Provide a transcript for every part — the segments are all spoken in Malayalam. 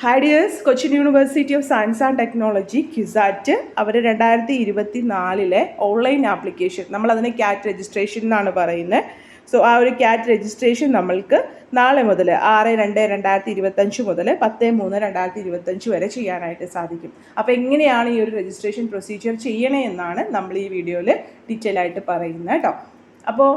Hi dears, Cochin university of science and technology CUSAT our 2024 online application, നമ്മളതിനെ ക്യാറ്റ് രജിസ്ട്രേഷൻ എന്നാണ് പറയുന്നത്. സോ ആ ഒരു ക്യാറ്റ് രജിസ്ട്രേഷൻ നമ്മൾക്ക് നാളെ മുതൽ 6/2/2025 മുതൽ 10/3/2025 വരെ ചെയ്യാനായിട്ട് സാധിക്കും. അപ്പോൾ എങ്ങനെയാണ് ഈ ഒരു രജിസ്ട്രേഷൻ പ്രൊസീജിയർ ചെയ്യണേ എന്നാണ് നമ്മൾ ഈ വീഡിയോയിൽ ഡീറ്റെയിൽ ആയിട്ട് പറയുന്നത് കേട്ടോ. അപ്പോൾ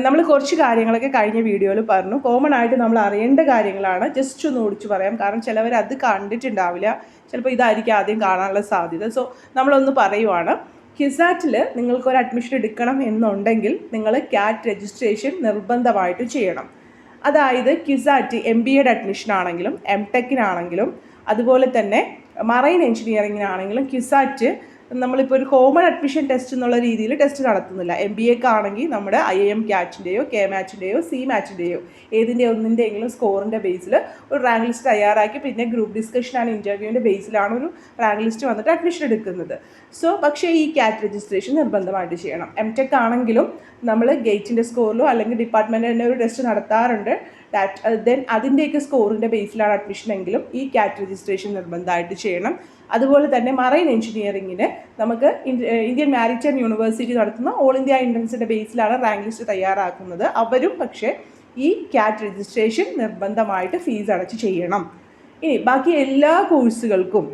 നമ്മൾ കുറച്ച് കാര്യങ്ങളൊക്കെ കഴിഞ്ഞ വീഡിയോയിൽ പറഞ്ഞു. കോമൺ ആയിട്ട് നമ്മൾ അറിയേണ്ട കാര്യങ്ങളാണ്. ജസ്റ്റ് ഒന്ന് ഓടിച്ച് പറയാം, കാരണം ചിലവർ അത് കണ്ടിട്ടുണ്ടാവില്ല. ചിലപ്പോൾ ഇതായിരിക്കും ആദ്യം കാണാനുള്ള സാധ്യത. സോ നമ്മളൊന്ന് പറയുവാണ്. ക്യുസാറ്റിൽ നിങ്ങൾക്കൊരു അഡ്മിഷൻ എടുക്കണം എന്നുണ്ടെങ്കിൽ നിങ്ങൾ ക്യാറ്റ് രജിസ്ട്രേഷൻ നിർബന്ധമായിട്ട് ചെയ്യണം. അതായത് ക്യുസാറ്റ് MBAയുടെ അഡ്മിഷൻ ആണെങ്കിലും MTechനാണെങ്കിലും അതുപോലെ തന്നെ മറൈൻ എഞ്ചിനീയറിങ്ങിനാണെങ്കിലും ക്യുസാറ്റ് നമ്മളിപ്പോൾ ഒരു കോമൺ അഡ്മിഷൻ ടെസ്റ്റ് എന്നുള്ള രീതിയിൽ ടെസ്റ്റ് നടത്തുന്നില്ല. MBAക്കാണെങ്കിൽ നമ്മുടെ IIM ക്യാറ്റിൻ്റെയോ KMATൻ്റെയോ CMATൻ്റെയോ ഏതിൻ്റെ ഒന്നിൻ്റെയെങ്കിലും സ്കോറിൻ്റെ ബേസിൽ ഒരു റാങ്ക് ലിസ്റ്റ് തയ്യാറാക്കി പിന്നെ ഗ്രൂപ്പ് ഡിസ്കഷൻ ആൻഡ് ഇൻ്റർവ്യൂവിൻ്റെ ബേസിലാണ് ഒരു റാങ്ക് ലിസ്റ്റ് വന്നിട്ട് അഡ്മിഷൻ എടുക്കുന്നത്. സോ പക്ഷേ ഈ ക്യാറ്റ് രജിസ്ട്രേഷൻ നിർബന്ധമായിട്ട് ചെയ്യണം. MTech ആണെങ്കിലും നമ്മൾ ഗേറ്റിൻ്റെ സ്കോറിലോ അല്ലെങ്കിൽ ഡിപ്പാർട്ട്മെൻറ്റ് തന്നെ ഒരു ടെസ്റ്റ് നടത്താറുണ്ട്. ദെൻ അതിൻ്റെയൊക്കെ സ്കോറിൻ്റെ ബേസിലാണ് അഡ്മിഷൻ എങ്കിലും ഈ ക്യാറ്റ് രജിസ്ട്രേഷൻ നിർബന്ധമായിട്ട് ചെയ്യണം. അതുപോലെ തന്നെ മറൈൻ എഞ്ചിനീയറിങ്ങിന് നമുക്ക് ഇന്ത്യൻ മാരിടൈം യൂണിവേഴ്സിറ്റി നടത്തുന്ന ഓൾ ഇന്ത്യ എൻട്രൻസിൻ്റെ ബേസിലാണ് റാങ്ക് ലിസ്റ്റ് തയ്യാറാക്കുന്നത്. അവരും പക്ഷേ ഈ ക്യാറ്റ് രജിസ്ട്രേഷൻ നിർബന്ധമായിട്ട് ഫീസ് അടച്ച് ചെയ്യണം. ഇനി ബാക്കി എല്ലാ കോഴ്സുകൾക്കും,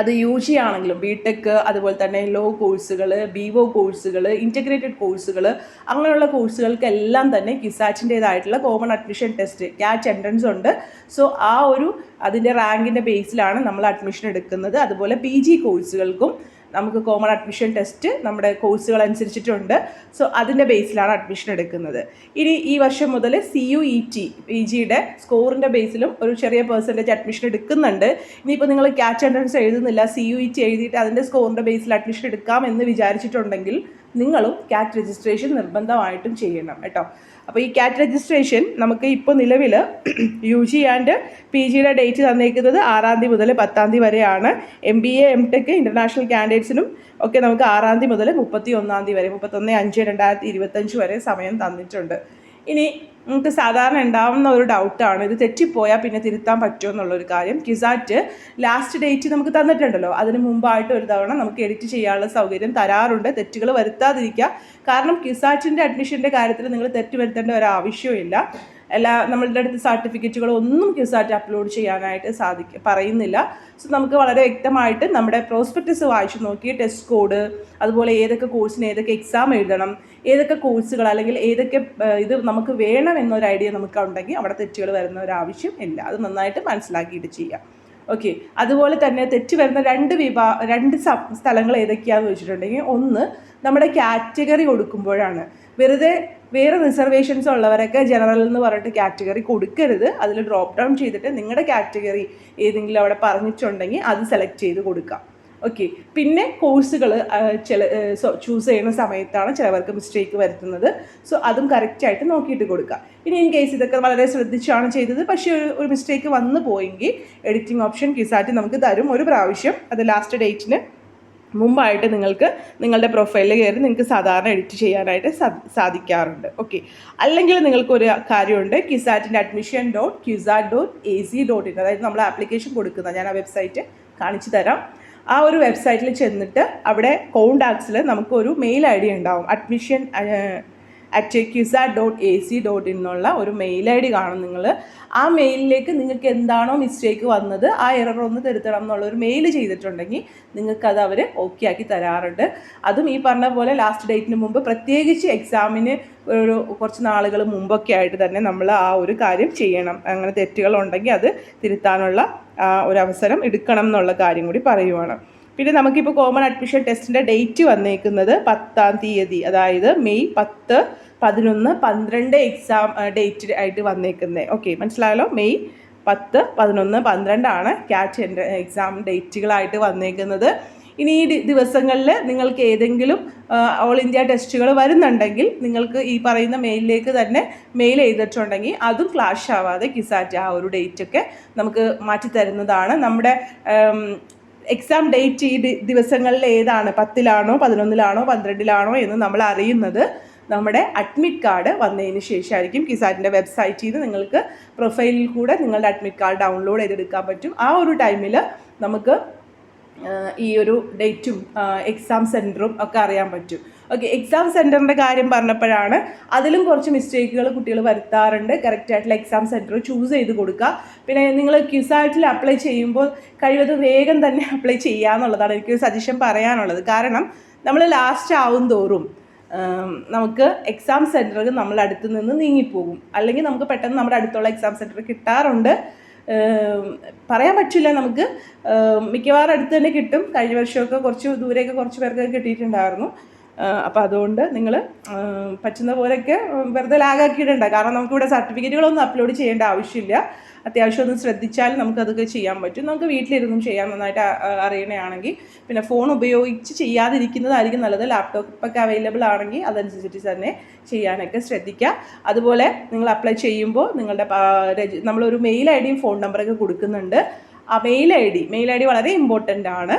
അത് UG ആണെങ്കിലും BTech, അതുപോലെ തന്നെ ലോ കോഴ്സുകൾ, BVO കോഴ്സുകൾ, ഇൻറ്റഗ്രേറ്റഡ് കോഴ്സുകൾ, അങ്ങനെയുള്ള കോഴ്സുകൾക്കെല്ലാം തന്നെ ക്യുസാറ്റിൻ്റേതായിട്ടുള്ള common admission test CAT entrance ഉണ്ട്. സോ ആ ഒരു അതിൻ്റെ റാങ്കിൻ്റെ ബേസിലാണ് നമ്മൾ അഡ്മിഷൻ എടുക്കുന്നത്. അതുപോലെ PG കോഴ്സുകൾക്കും നമുക്ക് കോമൺ അഡ്മിഷൻ ടെസ്റ്റ് നമ്മുടെ കോഴ്സുകൾ അനുസരിച്ചിട്ടുണ്ട്. സോ അതിൻ്റെ ബേസിലാണ് അഡ്മിഷൻ എടുക്കുന്നത്. ഇനി ഈ വർഷം മുതൽ CUET PGയുടെ സ്കോറിൻ്റെ ബേസിലും ഒരു ചെറിയ പെർസെൻറ്റേജ് അഡ്മിഷൻ എടുക്കുന്നുണ്ട്. ഇനിയിപ്പോൾ നിങ്ങൾ ക്യാറ്റ് എൻട്രൻസ് എഴുതുന്നില്ല, CUET എഴുതിയിട്ട് അതിൻ്റെ സ്കോറിൻ്റെ ബേസിൽ അഡ്മിഷൻ എടുക്കാം എന്ന് വിചാരിച്ചിട്ടുണ്ടെങ്കിൽ നിങ്ങളും ക്യാറ്റ് രജിസ്ട്രേഷൻ നിർബന്ധമായിട്ടും ചെയ്യണം കേട്ടോ. അപ്പോൾ ഈ ക്യാറ്റ് രജിസ്ട്രേഷൻ നമുക്ക് ഇപ്പോൾ നിലവിൽ UG ആൻഡ് PGയുടെ ഡേറ്റ് തന്നേക്കുന്നത് 6 മുതൽ 10 വരെയാണ്. MBA MTech ഇൻ്റർനാഷണൽ കാൻഡിഡേറ്റ്സിനും ഒക്കെ നമുക്ക് 6 മുതൽ 31 വരെ 31/5/2025 വരെ സമയം തന്നിട്ടുണ്ട്. ഇനി നമുക്ക് സാധാരണ ഉണ്ടാവുന്ന ഒരു ഡൗട്ടാണ്, ഇത് തെറ്റിപ്പോയാൽ പിന്നെ തിരുത്താൻ പറ്റുമോ എന്നുള്ളൊരു കാര്യം. ക്യുസാറ്റ് ലാസ്റ്റ് ഡേറ്റ് നമുക്ക് തന്നിട്ടുണ്ടല്ലോ, അതിന് മുമ്പായിട്ട് ഒരു തവണ നമുക്ക് എഡിറ്റ് ചെയ്യാനുള്ള സൗകര്യം തരാറുണ്ട്. തെറ്റുകൾ വരുത്താതിരിക്കുക. കാരണം ക്യുസാറ്റിൻ്റെ അഡ്മിഷൻ്റെ കാര്യത്തിൽ നിങ്ങൾ തെറ്റ് വരുത്തേണ്ട ഒരു ആവശ്യമില്ല. നമ്മളുടെ അടുത്ത് സർട്ടിഫിക്കറ്റുകളൊന്നും ക്യുസാറ്റ് അപ്ലോഡ് ചെയ്യാനായിട്ട് പറയുന്നില്ല. സോ നമുക്ക് വളരെ വ്യക്തമായിട്ട് നമ്മുടെ പ്രോസ്പെക്ടസ് വായിച്ച് നോക്കി ടെസ്റ്റ് കോഡ്, അതുപോലെ ഏതൊക്കെ കോഴ്സിന് ഏതൊക്കെ എക്സാം എഴുതണം, ഏതൊക്കെ കോഴ്സുകൾ അല്ലെങ്കിൽ ഏതൊക്കെ ഇത് നമുക്ക് വേണം എന്നൊരു ഐഡിയ നമുക്ക് ഉണ്ടെങ്കിൽ അവിടെ തെറ്റുകൾ വരുന്ന ഒരു ആവശ്യം ഇല്ല. അത് നന്നായിട്ട് മനസ്സിലാക്കിയിട്ട് ചെയ്യാം. ഓക്കെ. അതുപോലെ തന്നെ തെറ്റ് വരുന്ന രണ്ട് സ്ഥലങ്ങൾ ഏതൊക്കെയാണെന്ന് വെച്ചിട്ടുണ്ടെങ്കിൽ, ഒന്ന് നമ്മുടെ കാറ്റഗറി കൊടുക്കുമ്പോഴാണ്. വേറെ റിസർവേഷൻസ് ഉള്ളവരൊക്കെ ജനറൽ എന്ന് പറഞ്ഞിട്ട് കാറ്റഗറി കൊടുക്കരുത്. അതിൽ ഡ്രോപ്പ് ഡൗൺ ചെയ്തിട്ട് നിങ്ങളുടെ കാറ്റഗറി ഏതെങ്കിലും അവിടെ പറഞ്ഞിട്ടുണ്ടെങ്കിൽ അത് സെലക്ട് ചെയ്ത് കൊടുക്കാം. ഓക്കെ. പിന്നെ കോഴ്സുകൾ ചൂസ് ചെയ്യുന്ന സമയത്താണ് ചിലവർക്ക് മിസ്റ്റേക്ക് വരുത്തുന്നത്. സോ അതും കറക്റ്റായിട്ട് നോക്കിയിട്ട് കൊടുക്കുക. ഇനി ഇൻ കേസ് ഇതൊക്കെ വളരെ ശ്രദ്ധിച്ചാണ് ചെയ്തത്, പക്ഷേ ഒരു മിസ്റ്റേക്ക് വന്നു പോയെങ്കിൽ എഡിറ്റിംഗ് ഓപ്ഷൻ ക്യുസാറ്റ് നമുക്ക് തരും ഒരു പ്രാവശ്യം. അത് ലാസ്റ്റ് ഡേറ്റിന് മുമ്പായിട്ട് നിങ്ങൾക്ക് നിങ്ങളുടെ പ്രൊഫൈലിൽ കയറി നിങ്ങൾക്ക് സാധാരണ എഡിറ്റ് ചെയ്യാനായിട്ട് സാധിക്കാറുണ്ട്. ഓക്കെ. അല്ലെങ്കിൽ നിങ്ങൾക്കൊരു കാര്യമുണ്ട്, ക്യുസാറ്റിൻ്റെ admission.QSAT.ac.in, അതായത് നമ്മൾ ആപ്ലിക്കേഷൻ കൊടുക്കുന്ന, ഞാൻ ആ വെബ്സൈറ്റ് കാണിച്ചു തരാം. ആ ഒരു വെബ്സൈറ്റിൽ ചെന്നിട്ട് അവിടെ കോണ്ടാക്ട്സിൽ നമുക്കൊരു മെയിൽ ID ഉണ്ടാവും. admission@QSAT.ac.in എന്നുള്ള ഒരു മെയിൽ ID കാണും. നിങ്ങൾ ആ മെയിലിലേക്ക് നിങ്ങൾക്ക് എന്താണോ മിസ്റ്റേക്ക് വന്നത് ആ എറർ ഒന്ന് തിരുത്തണം എന്നുള്ളൊരു മെയിൽ ചെയ്തിട്ടുണ്ടെങ്കിൽ നിങ്ങൾക്കത് അവർ ഓക്കെ ആക്കി തരാറുണ്ട്. അതും ഈ പറഞ്ഞ പോലെ ലാസ്റ്റ് ഡേറ്റിന് മുമ്പ്, പ്രത്യേകിച്ച് എക്സാമിന് ഒരു കുറച്ച് നാളുകൾ മുമ്പൊക്കെ ആയിട്ട് തന്നെ നമ്മൾ ആ ഒരു കാര്യം ചെയ്യണം. അങ്ങനെ തെറ്റുകളുണ്ടെങ്കിൽ അത് തിരുത്താനുള്ള ഒരു അവസരം എടുക്കണം എന്നുള്ള കാര്യം കൂടി പറയുവാണ്. പിന്നെ നമുക്കിപ്പോൾ കോമൺ അഡ്മിഷൻ ടെസ്റ്റിൻ്റെ ഡേറ്റ് വന്നേക്കുന്നത് 10 അതായത് മെയ് 10, 11, 12 എക്സാം ഡേറ്റ് ആയിട്ട് വന്നേക്കുന്നത്. ഓക്കെ, മനസ്സിലായല്ലോ. മെയ് 10, 11, 12 ക്യാറ്റ് എക്സാം ഡേറ്റുകളായിട്ട് വന്നേക്കുന്നത്. ഇനി ഈ ദിവസങ്ങളിൽ നിങ്ങൾക്ക് ഏതെങ്കിലും ഓൾ ഇന്ത്യ ടെസ്റ്റുകൾ വരുന്നുണ്ടെങ്കിൽ നിങ്ങൾക്ക് ഈ പറയുന്ന മെയിലിലേക്ക് തന്നെ മെയിൽ ചെയ്തിട്ടുണ്ടെങ്കിൽ അതും ക്ലാഷ് ആവാതെ ക്യുസാറ്റ് ആ ഒരു ഡേറ്റൊക്കെ നമുക്ക് മാറ്റി തരുന്നതാണ്. നമ്മുടെ എക്സാം ഡേറ്റ് ഈ ദിവസങ്ങളിൽ ഏതാണ്, 10-ലാണോ 11-ലാണോ 12-ലാണോ എന്ന് നമ്മൾ അറിയുന്നത് നമ്മുടെ അഡ്മിറ്റ് കാർഡ് വന്നതിന് ശേഷമായിരിക്കും. കിസാറ്റിൻ്റെ വെബ്സൈറ്റിൽ നിന്ന് നിങ്ങൾക്ക് പ്രൊഫൈലിൽ കൂടെ നിങ്ങളുടെ അഡ്മിറ്റ് കാർഡ് ഡൗൺലോഡ് ചെയ്തെടുക്കാൻ പറ്റും. ആ ഒരു ടൈമിൽ നമുക്ക് ഈ ഒരു ഡേറ്റും എക്സാം സെൻറ്ററും ഒക്കെ അറിയാൻ പറ്റും. ഓക്കെ, എക്സാം സെൻറ്ററിൻ്റെ കാര്യം പറഞ്ഞപ്പോഴാണ് അതിലും കുറച്ച് മിസ്റ്റേക്കുകൾ കുട്ടികൾ വരുത്താറുണ്ട്. കറക്റ്റായിട്ടുള്ള എക്സാം സെൻറ്റർ ചൂസ് ചെയ്ത് കൊടുക്കുക. പിന്നെ നിങ്ങൾ ക്യുസാറ്റിൽ അപ്ലൈ ചെയ്യുമ്പോൾ കഴിവതും വേഗം തന്നെ അപ്ലൈ ചെയ്യുക എന്നുള്ളതാണ് എനിക്ക് സജഷൻ പറയാനുള്ളത്. കാരണം നമ്മൾ ലാസ്റ്റ് ആവും തോറും നമുക്ക് എക്സാം സെൻറ്റർ നമ്മുടെ അടുത്ത് നിന്ന് നീങ്ങിപ്പോകും. അല്ലെങ്കിൽ നമുക്ക് പെട്ടെന്ന് നമ്മുടെ അടുത്തുള്ള എക്സാം സെൻറ്റർ കിട്ടാറുണ്ട്. പറയാൻ പറ്റില്ല, നമുക്ക് മിക്കവാറും അടുത്ത് തന്നെ കിട്ടും. കഴിഞ്ഞ വർഷമൊക്കെ കുറച്ച് ദൂരെയൊക്കെ കുറച്ച് പേർക്ക് കിട്ടിയിട്ടുണ്ടായിരുന്നു. അപ്പോൾ അതുകൊണ്ട് നിങ്ങൾ പറ്റുന്ന പോലെയൊക്കെ വെറുതെ ലാഗാക്കിയിട്ടുണ്ട്. കാരണം നമുക്കിവിടെ സർട്ടിഫിക്കറ്റുകളൊന്നും അപ്ലോഡ് ചെയ്യേണ്ട ആവശ്യമില്ല. അത്യാവശ്യം ഒന്ന് ശ്രദ്ധിച്ചാൽ നമുക്കതൊക്കെ ചെയ്യാൻ പറ്റും. നമുക്ക് വീട്ടിലിരുന്നും ചെയ്യാൻ നന്നായിട്ട് അറിയണയാണെങ്കിൽ. പിന്നെ ഫോൺ ഉപയോഗിച്ച് ചെയ്യാതിരിക്കുന്നതായിരിക്കും നല്ലത്. ലാപ്ടോപ്പൊക്കെ അവൈലബിൾ ആണെങ്കിൽ അതനുസരിച്ചിട്ട് തന്നെ ചെയ്യാനൊക്കെ ശ്രദ്ധിക്കുക. അതുപോലെ നിങ്ങൾ അപ്ലൈ ചെയ്യുമ്പോൾ നിങ്ങളുടെ നമ്മളൊരു മെയിൽ ഐ ഡിയും ഫോൺ നമ്പറൊക്കെ കൊടുക്കുന്നുണ്ട്. ആ മെയിൽ ഐ ഡി വളരെ ഇമ്പോർട്ടൻ്റ് ആണ്.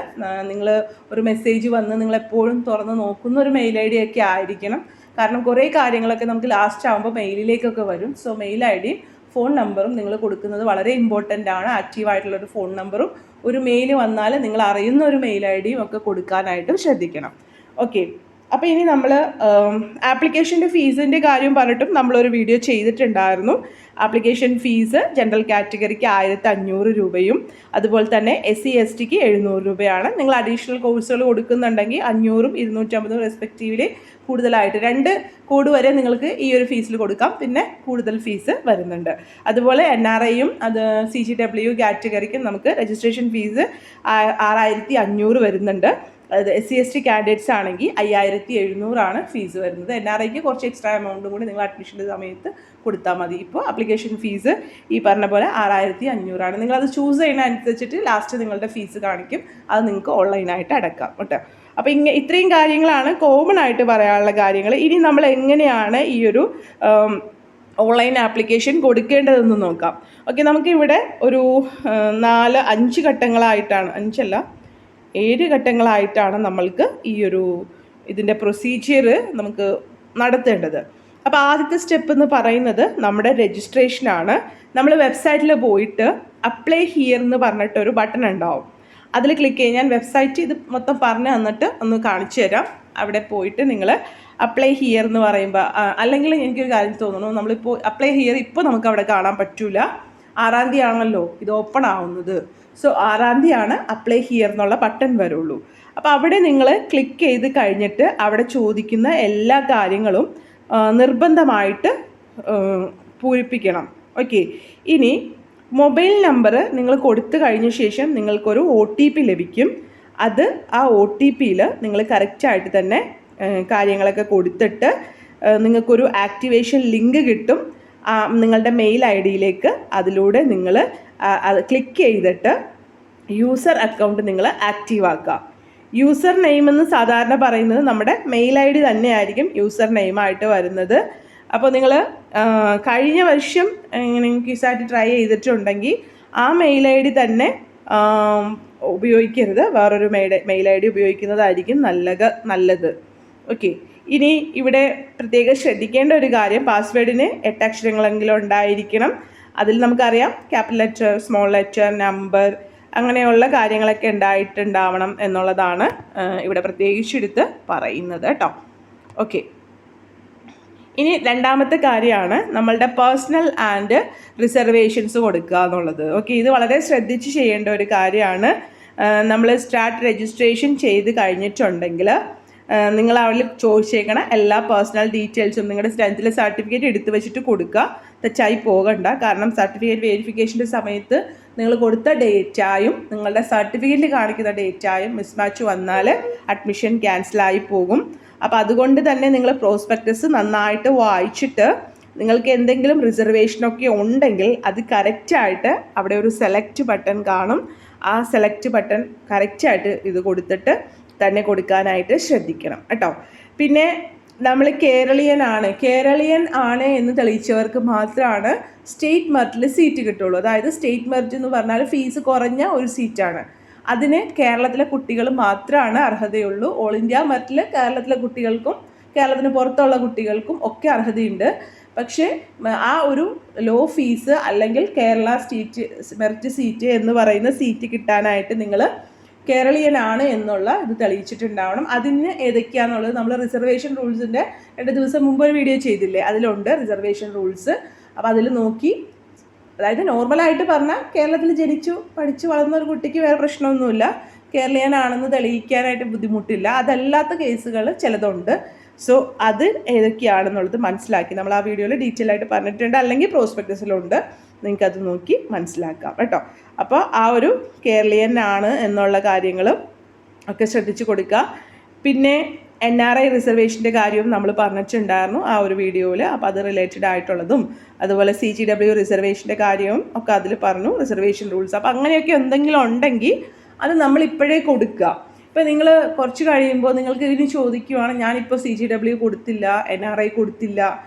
നിങ്ങൾ ഒരു മെസ്സേജ് വന്ന് നിങ്ങളെപ്പോഴും തുറന്ന് നോക്കുന്ന ഒരു മെയിൽ ഐ ഡി ഒക്കെ ആയിരിക്കണം. കാരണം കുറേ കാര്യങ്ങളൊക്കെ നമുക്ക് ലാസ്റ്റ് ആകുമ്പോൾ മെയിലിലേക്കൊക്കെ വരും. സോ മെയിൽ ഐ ഡിയും ഫോൺ നമ്പറും നിങ്ങൾ കൊടുക്കുന്നത് വളരെ ഇമ്പോർട്ടൻ്റ് ആണ്. ആക്റ്റീവായിട്ടുള്ളൊരു ഫോൺ നമ്പറും ഒരു മെയിൽ വന്നാൽ നിങ്ങൾ അറിയുന്ന ഒരു മെയിൽ ഐ ഡിയും ഒക്കെ കൊടുക്കാനായിട്ടും ശ്രദ്ധിക്കണം. ഓക്കെ, അപ്പോൾ ഇനി നമ്മൾ ആപ്ലിക്കേഷൻ്റെ ഫീസിൻ്റെ കാര്യം പറഞ്ഞിട്ടും നമ്മളൊരു വീഡിയോ ചെയ്തിട്ടുണ്ടായിരുന്നു. ആപ്ലിക്കേഷൻ ഫീസ് ജനറൽ കാറ്റഗറിക്ക് 1500 രൂപയും അതുപോലെ തന്നെ SC STക്ക് 700 രൂപയാണ്. നിങ്ങൾ അഡീഷണൽ കോഴ്സുകൾ കൊടുക്കുന്നുണ്ടെങ്കിൽ 500ഉം 250 റെസ്പെക്റ്റീവ്ലി കൂടുതലായിട്ട് 2 കോഡ് വരെ നിങ്ങൾക്ക് ഈ ഒരു ഫീസിൽ കൊടുക്കാം. പിന്നെ കൂടുതൽ ഫീസ് വരുന്നുണ്ട്. അതുപോലെ NRIയും അത് CGW കാറ്റഗറിക്കും നമുക്ക് രജിസ്ട്രേഷൻ ഫീസ് 6500 വരുന്നുണ്ട്. അത് SC ST കാൻഡിഡേറ്റ്സ് ആണെങ്കിൽ 5700 ഫീസ് വരുന്നത്. NRIക്ക് കുറച്ച് എക്സ്ട്രാ എമൗണ്ടും കൂടി നിങ്ങൾ അഡ്മിഷൻ്റെ സമയത്ത് കൊടുത്താൽ മതി. ഇപ്പോൾ ആപ്ലിക്കേഷൻ ഫീസ് ഈ പറഞ്ഞ പോലെ 6500. നിങ്ങളത് ചൂസ് ചെയ്യുന്ന അനുസരിച്ചിട്ട് ലാസ്റ്റ് നിങ്ങളുടെ ഫീസ് കാണിക്കും. അത് നിങ്ങൾക്ക് ഓൺലൈനായിട്ട് അടക്കാം കേട്ടോ. അപ്പോൾ ഇത്രയും കാര്യങ്ങളാണ് കോമൺ ആയിട്ട് പറയാനുള്ള കാര്യങ്ങൾ. ഇനി നമ്മൾ എങ്ങനെയാണ് ഈ ഒരു ഓൺലൈൻ ആപ്ലിക്കേഷൻ കൊടുക്കേണ്ടതെന്ന് നോക്കാം. ഓക്കെ, നമുക്കിവിടെ ഒരു 5 ഘട്ടങ്ങളായിട്ടാണ്, 7 ഘട്ടങ്ങളായിട്ടാണ് നമ്മൾക്ക് ഈ ഒരു ഇതിൻ്റെ പ്രൊസീജിയർ നമുക്ക് നടത്തേണ്ടത്. അപ്പോൾ ആദ്യത്തെ സ്റ്റെപ്പ് എന്ന് പറയുന്നത് നമ്മുടെ രജിസ്ട്രേഷനാണ്. നമ്മൾ വെബ്സൈറ്റിൽ പോയിട്ട് അപ്ലൈ ഹിയർ എന്ന് പറഞ്ഞിട്ടൊരു ബട്ടൺ ഉണ്ടാവും. അതിൽ ക്ലിക്ക് ചെയ്ത് ഞാൻ വെബ്സൈറ്റ് ഇത് മൊത്തം പറഞ്ഞു തന്നിട്ട് ഒന്ന് കാണിച്ചു തരാം. അവിടെ പോയിട്ട് നിങ്ങൾ അപ്ലൈ ഹിയർ എന്ന് പറയുമ്പോൾ, അല്ലെങ്കിൽ എനിക്കൊരു കാര്യം തോന്നുന്നു, നമ്മളിപ്പോൾ അപ്ലൈ ഹിയർ ഇപ്പോൾ നമുക്ക് അവിടെ കാണാൻ പറ്റില്ല. 6-ാം തീയതി ആണല്ലോ ഇത് ഓപ്പൺ ആവുന്നത്. സോ 6-ാം തീയതിയാണ് അപ്ലൈ ഹിയർ എന്നുള്ള ബട്ടൺ വരുള്ളൂ. അപ്പോൾ അവിടെ നിങ്ങൾ ക്ലിക്ക് ചെയ്ത് കഴിഞ്ഞിട്ട് അവിടെ ചോദിക്കുന്ന എല്ലാ കാര്യങ്ങളും നിർബന്ധമായിട്ട് പൂരിപ്പിക്കണം. ഓക്കെ, ഇനി മൊബൈൽ നമ്പർ നിങ്ങൾ കൊടുത്തു കഴിഞ്ഞ ശേഷം നിങ്ങൾക്കൊരു OTP ലഭിക്കും. ആ OTPയിൽ നിങ്ങൾ കറക്റ്റായിട്ട് തന്നെ കാര്യങ്ങളൊക്കെ കൊടുത്തിട്ട് നിങ്ങൾക്കൊരു ആക്ടിവേഷൻ ലിങ്ക് കിട്ടും നിങ്ങളുടെ മെയിൽ ID അതിലൂടെ നിങ്ങൾ ക്ലിക്ക് ചെയ്തിട്ട് യൂസർ അക്കൗണ്ട് നിങ്ങൾ ആക്റ്റീവ് ആക്കുക. യൂസർ നെയിം എന്ന് സാധാരണ പറയുന്നത് നമ്മുടെ മെയിൽ ID തന്നെയായിരിക്കും യൂസർ നെയിമായിട്ട് വരുന്നത്. അപ്പോൾ നിങ്ങൾ കഴിഞ്ഞ വർഷം ഇങ്ങനെ ക്വിസായിട്ട് ട്രൈ ചെയ്തിട്ടുണ്ടെങ്കിൽ ആ മെയിൽ ID തന്നെ ഉപയോഗിക്കരുത്, വേറൊരു മെയിൽ ID ഉപയോഗിക്കുന്നതായിരിക്കും നല്ലത്. ഓക്കെ, ഇനി ഇവിടെ പ്രത്യേകം ശ്രദ്ധിക്കേണ്ട ഒരു കാര്യം, പാസ്വേഡിന് 8 അക്ഷരങ്ങളെങ്കിലും ഉണ്ടായിരിക്കണം. അതിൽ നമുക്കറിയാം capital letter, small letter, number അങ്ങനെയുള്ള കാര്യങ്ങളൊക്കെ ഉണ്ടാവണം എന്നുള്ളതാണ് ഇവിടെ പ്രത്യേകിച്ചെടുത്ത് പറയുന്നത് കേട്ടോ. ഓക്കെ, ഇനി രണ്ടാമത്തെ കാര്യമാണ് നമ്മളുടെ പേഴ്സണൽ ആൻഡ് റിസർവേഷൻസ് കൊടുക്കുക എന്നുള്ളത്. ഓക്കെ, ഇത് വളരെ ശ്രദ്ധിച്ച് ചെയ്യേണ്ട ഒരു കാര്യമാണ്. നമ്മൾ സ്റ്റാർട്ട് രജിസ്ട്രേഷൻ ചെയ്ത് കഴിഞ്ഞിട്ടുണ്ടെങ്കിൽ നിങ്ങൾ അവരിൽ ചോദിച്ചേക്കണ എല്ലാ പേഴ്സണൽ ഡീറ്റെയിൽസും നിങ്ങളുടെ 10th സർട്ടിഫിക്കറ്റ് എടുത്തു വെച്ചിട്ട് കൊടുക്കുക. തെറ്റായി പോകണ്ട. കാരണം സർട്ടിഫിക്കറ്റ് വെരിഫിക്കേഷൻ്റെ സമയത്ത് നിങ്ങൾ കൊടുത്ത ഡേറ്റായും നിങ്ങളുടെ സർട്ടിഫിക്കറ്റിൽ കാണിക്കുന്ന ഡേറ്റായും മിസ്മാച്ച് വന്നാൽ അഡ്മിഷൻ ക്യാൻസലായി പോകും. അപ്പോൾ അതുകൊണ്ട് തന്നെ നിങ്ങൾ പ്രോസ്പെക്ടസ് നന്നായിട്ട് വായിച്ചിട്ട് നിങ്ങൾക്ക് എന്തെങ്കിലും റിസർവേഷനൊക്കെ ഉണ്ടെങ്കിൽ അത് കറക്റ്റായിട്ട് അവിടെ ഒരു സെലക്ട് ബട്ടൺ കാണും. ആ സെലക്ട് ബട്ടൺ കറക്റ്റായിട്ട് ഇത് കൊടുത്തിട്ട് തന്നെ കൊടുക്കാനായിട്ട് ശ്രദ്ധിക്കണം കേട്ടോ. പിന്നെ നമ്മൾ കേരളീയൻ ആണ് എന്ന് തെളിയിച്ചവർക്ക് മാത്രമാണ് സ്റ്റേറ്റ് മെറിറ്റിൽ സീറ്റ് കിട്ടുള്ളൂ. അതായത് സ്റ്റേറ്റ് മെറിറ്റ് എന്ന് പറഞ്ഞാൽ ഫീസ് കുറഞ്ഞ ഒരു സീറ്റാണ്. അതിന് കേരളത്തിലെ കുട്ടികൾ മാത്രമാണ് അർഹതയുള്ളൂ. ഓൾ ഇന്ത്യ മെറിറ്റിൽ കേരളത്തിലെ കുട്ടികൾക്കും കേരളത്തിന് പുറത്തുള്ള കുട്ടികൾക്കും ഒക്കെ അർഹതയുണ്ട്. പക്ഷേ ആ ഒരു ലോ ഫീസ് അല്ലെങ്കിൽ കേരള സ്റ്റേറ്റ് മെറിറ്റ് സീറ്റ് എന്ന് പറയുന്ന സീറ്റ് കിട്ടാനായിട്ട് നിങ്ങൾ കേരളീയനാണ് എന്നുള്ള ഇത് തെളിയിച്ചിട്ടുണ്ടാവണം. അതിന് ഏതൊക്കെയാണെന്നുള്ളത് നമ്മൾ റിസർവേഷൻ റൂൾസിൻ്റെ 2 ദിവസം മുമ്പ് ഒരു വീഡിയോ ചെയ്തില്ലേ, അതിലുണ്ട് റിസർവേഷൻ റൂൾസ്. അപ്പോൾ അതിൽ നോക്കി, അതായത് നോർമലായിട്ട് പറഞ്ഞാൽ കേരളത്തിൽ ജനിച്ചു പഠിച്ചു വളർന്ന ഒരു കുട്ടിക്ക് വേറെ പ്രശ്നമൊന്നുമില്ല, കേരളീയനാണെന്ന് തെളിയിക്കാനായിട്ട് ബുദ്ധിമുട്ടില്ല. അതല്ലാത്ത കേസുകൾ ചിലതുണ്ട്. സോ അത് ഏതൊക്കെയാണെന്നുള്ളത് മനസ്സിലാക്കി നമ്മൾ ആ വീഡിയോയിൽ ഡീറ്റെയിൽ ആയിട്ട് പറഞ്ഞിട്ടുണ്ട്, അല്ലെങ്കിൽ പ്രോസ്പെക്ടസിലുണ്ട്, നിങ്ങൾക്കത് നോക്കി മനസ്സിലാക്കാം കേട്ടോ. അപ്പോൾ ആ ഒരു കേരളീയനാണ് എന്നുള്ള കാര്യങ്ങളും ഒക്കെ ശ്രദ്ധിച്ച് കൊടുക്കുക. പിന്നെ NRI റിസർവേഷൻ്റെ കാര്യവും നമ്മൾ പറഞ്ഞിട്ടുണ്ടായിരുന്നു ആ ഒരു വീഡിയോയിൽ. അപ്പോൾ അത് റിലേറ്റഡ് ആയിട്ടുള്ളതും അതുപോലെ CGW റിസർവേഷൻ്റെ കാര്യവും ഒക്കെ അതിൽ പറഞ്ഞു, റിസർവേഷൻ റൂൾസ്. അപ്പോൾ അങ്ങനെയൊക്കെ എന്തെങ്കിലും ഉണ്ടെങ്കിൽ അത് നമ്മൾ ഇപ്പോഴേ കൊടുക്കുക. ഇപ്പോൾ നിങ്ങൾ കുറച്ച് കഴിയുമ്പോൾ നിങ്ങൾക്ക് ഇതിന് ചോദിക്കുവാണ്, ഞാനിപ്പോൾ CGW കൊടുത്തില്ല, NRI കൊടുത്തില്ല,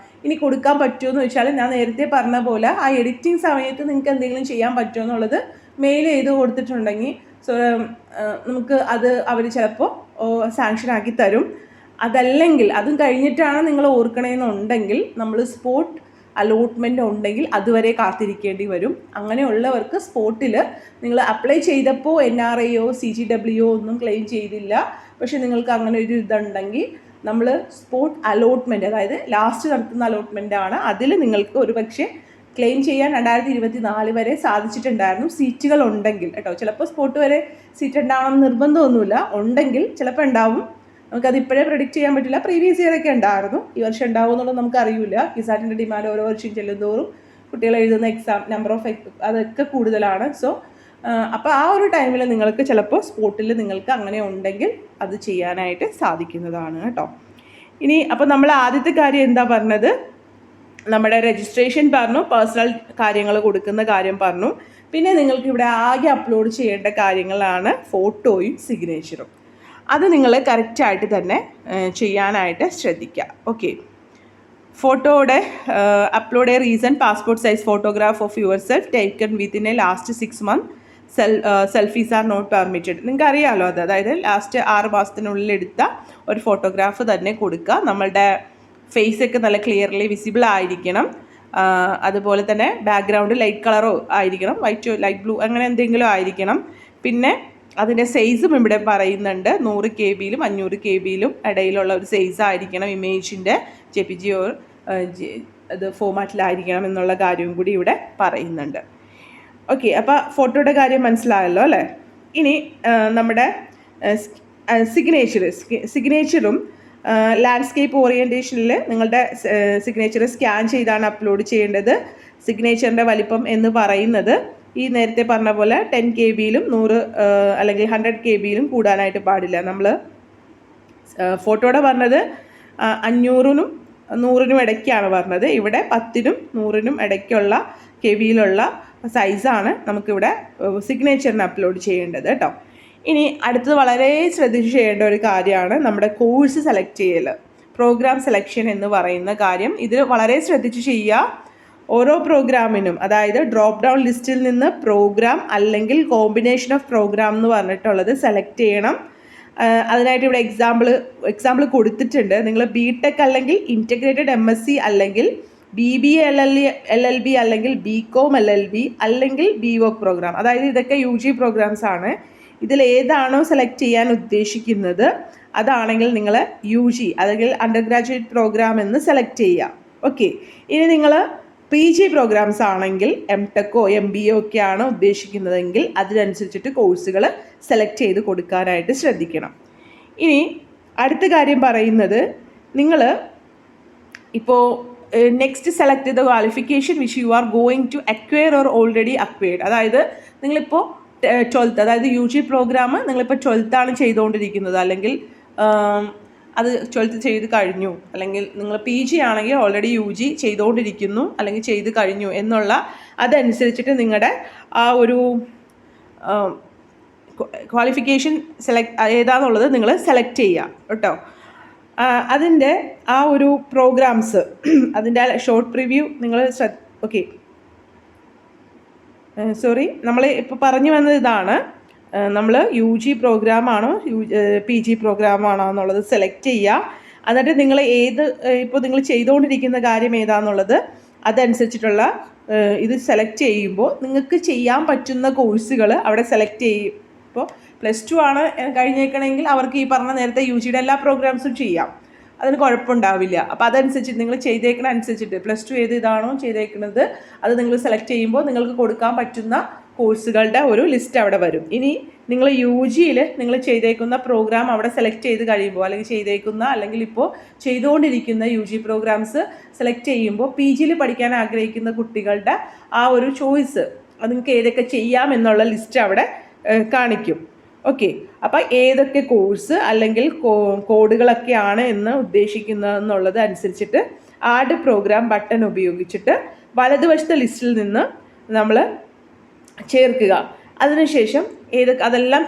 ഇനി കൊടുക്കാൻ പറ്റുമോ എന്ന് ചോദിച്ചാൽ, ഞാൻ നേരത്തെ പറഞ്ഞ പോലെ ആ എഡിറ്റിംഗ് സമയത്ത് നിങ്ങൾക്ക് എന്തെങ്കിലും ചെയ്യാൻ പറ്റുമോ എന്നുള്ളത് മെയിൽ ചെയ്ത് കൊടുത്തിട്ടുണ്ടെങ്കിൽ നമുക്ക് അത് അവർ ചിലപ്പോൾ സാങ്ഷൻ ആക്കി തരും. അതല്ലെങ്കിൽ അതും കഴിഞ്ഞിട്ടാണ് നിങ്ങൾ ഓർക്കണമെന്നുണ്ടെങ്കിൽ നമ്മൾ സ്പോട്ട് അലോട്ട്മെൻറ്റ് ഉണ്ടെങ്കിൽ അതുവരെ കാത്തിരിക്കേണ്ടി വരും. അങ്ങനെയുള്ളവർക്ക് സ്പോട്ടിൽ നിങ്ങൾ അപ്ലൈ ചെയ്തപ്പോൾ NRIയോ CGWയോ ഒന്നും ക്ലെയിം ചെയ്തില്ല, പക്ഷേ നിങ്ങൾക്ക് അങ്ങനെ ഒരു ഇതുണ്ടെങ്കിൽ നമ്മൾ സ്പോട്ട് അലോട്ട്മെൻറ്റ്, അതായത് ലാസ്റ്റ് നടത്തുന്ന അലോട്ട്മെൻറ്റാണ്, അതിൽ നിങ്ങൾക്ക് ഒരു പക്ഷേ ക്ലെയിം ചെയ്യാൻ 2024 വരെ സാധിച്ചിട്ടുണ്ടായിരുന്നു, സീറ്റുകൾ ഉണ്ടെങ്കിൽ കേട്ടോ. ചിലപ്പോൾ സ്പോട്ട് വരെ സീറ്റ് ഉണ്ടാവണം നിർബന്ധമൊന്നുമില്ല, ഉണ്ടെങ്കിൽ ചിലപ്പോൾ ഉണ്ടാവും. നമുക്കത് ഇപ്പോഴേ പ്രെഡിക്റ്റ് ചെയ്യാൻ പറ്റില്ല. പ്രീവിയസ് ഇയറൊക്കെ ഉണ്ടായിരുന്നു, ഈ വർഷം ഉണ്ടാവും എന്നുള്ളത് നമുക്കറിയില്ല. കിസാറ്റിൻ്റെ ഡിമാൻഡ് ഓരോ വർഷം ചെല്ലുന്തോറും കുട്ടികൾ എഴുതുന്ന എക്സാം നമ്പർ ഓഫ് അതൊക്കെ കൂടുതലാണ്. സോ അപ്പോൾ ആ ഒരു ടൈമിൽ നിങ്ങൾക്ക് ചിലപ്പോൾ സ്പോട്ടിൽ നിങ്ങൾക്ക് അങ്ങനെ ഉണ്ടെങ്കിൽ അത് ചെയ്യാനായിട്ട് സാധിക്കുന്നതാണ് കേട്ടോ. ഇനി അപ്പോൾ നമ്മൾ ആദ്യത്തെ കാര്യം എന്താ പറഞ്ഞത്, നമ്മുടെ രജിസ്ട്രേഷൻ പറഞ്ഞു, പേഴ്സണൽ കാര്യങ്ങൾ കൊടുക്കുന്ന കാര്യം പറഞ്ഞു. പിന്നെ നിങ്ങൾക്ക് ഇവിടെ ആകെ അപ്ലോഡ് ചെയ്യേണ്ട കാര്യങ്ങളാണ് ഫോട്ടോയും സിഗ്നേച്ചറും. അത് നിങ്ങൾ കറക്റ്റായിട്ട് തന്നെ ചെയ്യാനായിട്ട് ശ്രദ്ധിക്കുക. ഓക്കെ, ഫോട്ടോയുടെ upload reason passport size photograph of yourself taken within a last 6 months. Selfies are not permitted. നിങ്ങൾക്ക് അറിയാമല്ലോ അത്, അതായത് ലാസ്റ്റ് 6 മാസത്തിനുള്ളിൽ എടുത്ത ഒരു ഫോട്ടോഗ്രാഫ് തന്നെ കൊടുക്കുക. നമ്മളുടെ ഫേസൊക്കെ നല്ല ക്ലിയർലി വിസിബിൾ ആയിരിക്കണം. അതുപോലെ തന്നെ ബാക്ക്ഗ്രൗണ്ട് ലൈറ്റ് കളറോ ആയിരിക്കണം, വൈറ്റ് ലൈറ്റ് ബ്ലൂ അങ്ങനെ എന്തെങ്കിലും ആയിരിക്കണം. പിന്നെ അതിൻ്റെ സൈസും ഇവിടെ പറയുന്നുണ്ട്, 100 KB-ലും 500 KB-ലും ഇടയിലുള്ള ഒരു സൈസ് ആയിരിക്കണം. ഇമേജിൻ്റെ JPG അത് ഫോമാറ്റിലായിരിക്കണം എന്നുള്ള കാര്യവും കൂടി ഇവിടെ പറയുന്നുണ്ട്. ഓക്കെ, അപ്പോൾ ഫോട്ടോയുടെ കാര്യം മനസ്സിലായല്ലോ അല്ലേ. ഇനി നമ്മുടെ സിഗ്നേച്ചറും ലാൻഡ്സ്കേപ്പ് ഓറിയൻറ്റേഷനിൽ നിങ്ങളുടെ സിഗ്നേച്ചർ സ്കാൻ ചെയ്താണ് അപ്ലോഡ് ചെയ്യേണ്ടത്. സിഗ്നേച്ചറിൻ്റെ വലിപ്പം എന്ന് പറയുന്നത് ഈ നേരത്തെ പറഞ്ഞ പോലെ 10 KB-ലും 100 അല്ലെങ്കിൽ 100 KB-ലും കൂടാനായിട്ട് പാടില്ല. നമ്മൾ ഫോട്ടോയുടെ പറഞ്ഞത് 500-നും 100-നും ഇടയ്ക്കാണ് പറഞ്ഞത്. ഇവിടെ 10-നും 100-നും ഇടയ്ക്കുള്ള KB-യിലുള്ള സൈസാണ് നമുക്കിവിടെ സിഗ്നേച്ചറിന് അപ്ലോഡ് ചെയ്യേണ്ടത് കേട്ടോ. ഇനി അടുത്തത് വളരെ ശ്രദ്ധിച്ച് ചെയ്യേണ്ട ഒരു കാര്യമാണ് നമ്മുടെ കോഴ്സ് സെലക്ട് ചെയ്യൽ, പ്രോഗ്രാം സെലക്ഷൻ എന്ന് പറയുന്ന കാര്യം. ഇത് വളരെ ശ്രദ്ധിച്ച് ചെയ്യുക. ഓരോ പ്രോഗ്രാമിനും, അതായത് ഡ്രോപ്പ് ഡൗൺ ലിസ്റ്റിൽ നിന്ന് പ്രോഗ്രാം അല്ലെങ്കിൽ കോമ്പിനേഷൻ ഓഫ് പ്രോഗ്രാം എന്ന് പറഞ്ഞിട്ടുള്ളത് സെലക്ട് ചെയ്യണം. അതിനായിട്ട് ഇവിടെ എക്സാമ്പിൾ കൊടുത്തിട്ടുണ്ട്. നിങ്ങൾ BTech അല്ലെങ്കിൽ ഇൻറ്റഗ്രേറ്റഡ് MSc അല്ലെങ്കിൽ BBA LLB അല്ലെങ്കിൽ BCom LLB അല്ലെങ്കിൽ BVoc പ്രോഗ്രാം, അതായത് ഇതൊക്കെ UG പ്രോഗ്രാംസ് ആണ്. ഇതിലേതാണോ സെലക്ട് ചെയ്യാൻ ഉദ്ദേശിക്കുന്നത് അതാണെങ്കിൽ നിങ്ങൾ UG അല്ലെങ്കിൽ അണ്ടർ ഗ്രാജുവേറ്റ് പ്രോഗ്രാം എന്ന് സെലക്ട് ചെയ്യുക. ഓക്കെ, ഇനി നിങ്ങൾ PG പ്രോഗ്രാംസ് ആണെങ്കിൽ MTechോ MBA ഒക്കെയാണ് ഉദ്ദേശിക്കുന്നതെങ്കിൽ അതിനനുസരിച്ചിട്ട് കോഴ്സുകൾ സെലക്ട് ചെയ്ത് കൊടുക്കാനായിട്ട് ശ്രദ്ധിക്കണം. ഇനി അടുത്ത കാര്യം പറയുന്നത്, നിങ്ങൾ ഇപ്പോൾ നെക്സ്റ്റ് സെലക്ട് ചെയ്ത qualification which you are going to acquire or already acquired. അതായത് നിങ്ങളിപ്പോൾ 12th, അതായത് UG പ്രോഗ്രാം നിങ്ങളിപ്പോൾ 12th ആണ് ചെയ്തുകൊണ്ടിരിക്കുന്നത്, അല്ലെങ്കിൽ അത് 12th ചെയ്ത് കഴിഞ്ഞു, അല്ലെങ്കിൽ നിങ്ങൾ PG ആണെങ്കിൽ ഓൾറെഡി UG ചെയ്തുകൊണ്ടിരിക്കുന്നു അല്ലെങ്കിൽ ചെയ്ത് കഴിഞ്ഞു എന്നുള്ള അതനുസരിച്ചിട്ട് നിങ്ങളുടെ ആ ഒരു ക്വാളിഫിക്കേഷൻ ഏതാണെന്നുള്ളത് നിങ്ങൾ സെലക്ട് ചെയ്യുക കേട്ടോ. അതിൻ്റെ ആ ഒരു പ്രോഗ്രാംസ്, അതിൻ്റെ ഷോർട്ട് പ്രിവ്യൂ നിങ്ങൾ ഓക്കെ സോറി നമ്മൾ ഇപ്പോൾ പറഞ്ഞു വന്നത് ഇതാണ്. നമ്മൾ UG പ്രോഗ്രാമാണോ PG പ്രോഗ്രാമാണോ എന്നുള്ളത് സെലക്ട് ചെയ്യുക. എന്നിട്ട് നിങ്ങൾ ഇപ്പോൾ നിങ്ങൾ ചെയ്തുകൊണ്ടിരിക്കുന്ന കാര്യം ഏതാണെന്നുള്ളത് അതനുസരിച്ചിട്ടുള്ള ഇത് സെലക്ട് ചെയ്യുമ്പോൾ നിങ്ങൾക്ക് ചെയ്യാൻ പറ്റുന്ന കോഴ്സുകൾ അവിടെ സെലക്ട് ചെയ്യും. ഇപ്പോൾ +2 ആണ് കഴിഞ്ഞേക്കണമെങ്കിൽ അവർക്ക് ഈ പറഞ്ഞ നേരത്തെ UGയുടെ എല്ലാ പ്രോഗ്രാംസും ചെയ്യാം, അതിന് കുഴപ്പമുണ്ടാവില്ല. അപ്പോൾ അതനുസരിച്ചിട്ട് നിങ്ങൾ ചെയ്തേക്കണ അനുസരിച്ചിട്ട് +2 ഇതാണോ ചെയ്തേക്കുന്നത് അത് നിങ്ങൾ സെലക്ട് ചെയ്യുമ്പോൾ നിങ്ങൾക്ക് കൊടുക്കാൻ പറ്റുന്ന കോഴ്സുകളുടെ ഒരു ലിസ്റ്റ് അവിടെ വരും. ഇനി നിങ്ങൾ UGയിൽ നിങ്ങൾ ചെയ്തേക്കുന്ന പ്രോഗ്രാം അവിടെ സെലക്ട് ചെയ്ത് കഴിയുമ്പോൾ അല്ലെങ്കിൽ ഇപ്പോൾ ചെയ്തുകൊണ്ടിരിക്കുന്ന UG പ്രോഗ്രാംസ് സെലക്ട് ചെയ്യുമ്പോൾ PGയിൽ പഠിക്കാൻ ആഗ്രഹിക്കുന്ന കുട്ടികളുടെ ആ ഒരു ചോയ്സ് അത് നിങ്ങൾക്ക് ഏതൊക്കെ ചെയ്യാം എന്നുള്ള ലിസ്റ്റ് അവിടെ കാണിക്കും. ഓക്കെ, അപ്പോൾ ഏതൊക്കെ കോഴ്സ് അല്ലെങ്കിൽ കോഡുകളൊക്കെയാണ് എന്ന് ഉദ്ദേശിക്കുന്നതെന്നുള്ളത് അനുസരിച്ചിട്ട് ആഡ് പ്രോഗ്രാം ബട്ടൺ ഉപയോഗിച്ചിട്ട് വലതുവശത്തെ ലിസ്റ്റിൽ നിന്ന് നമ്മൾ ചേർക്കുക. അതിനുശേഷം അതെല്ലാം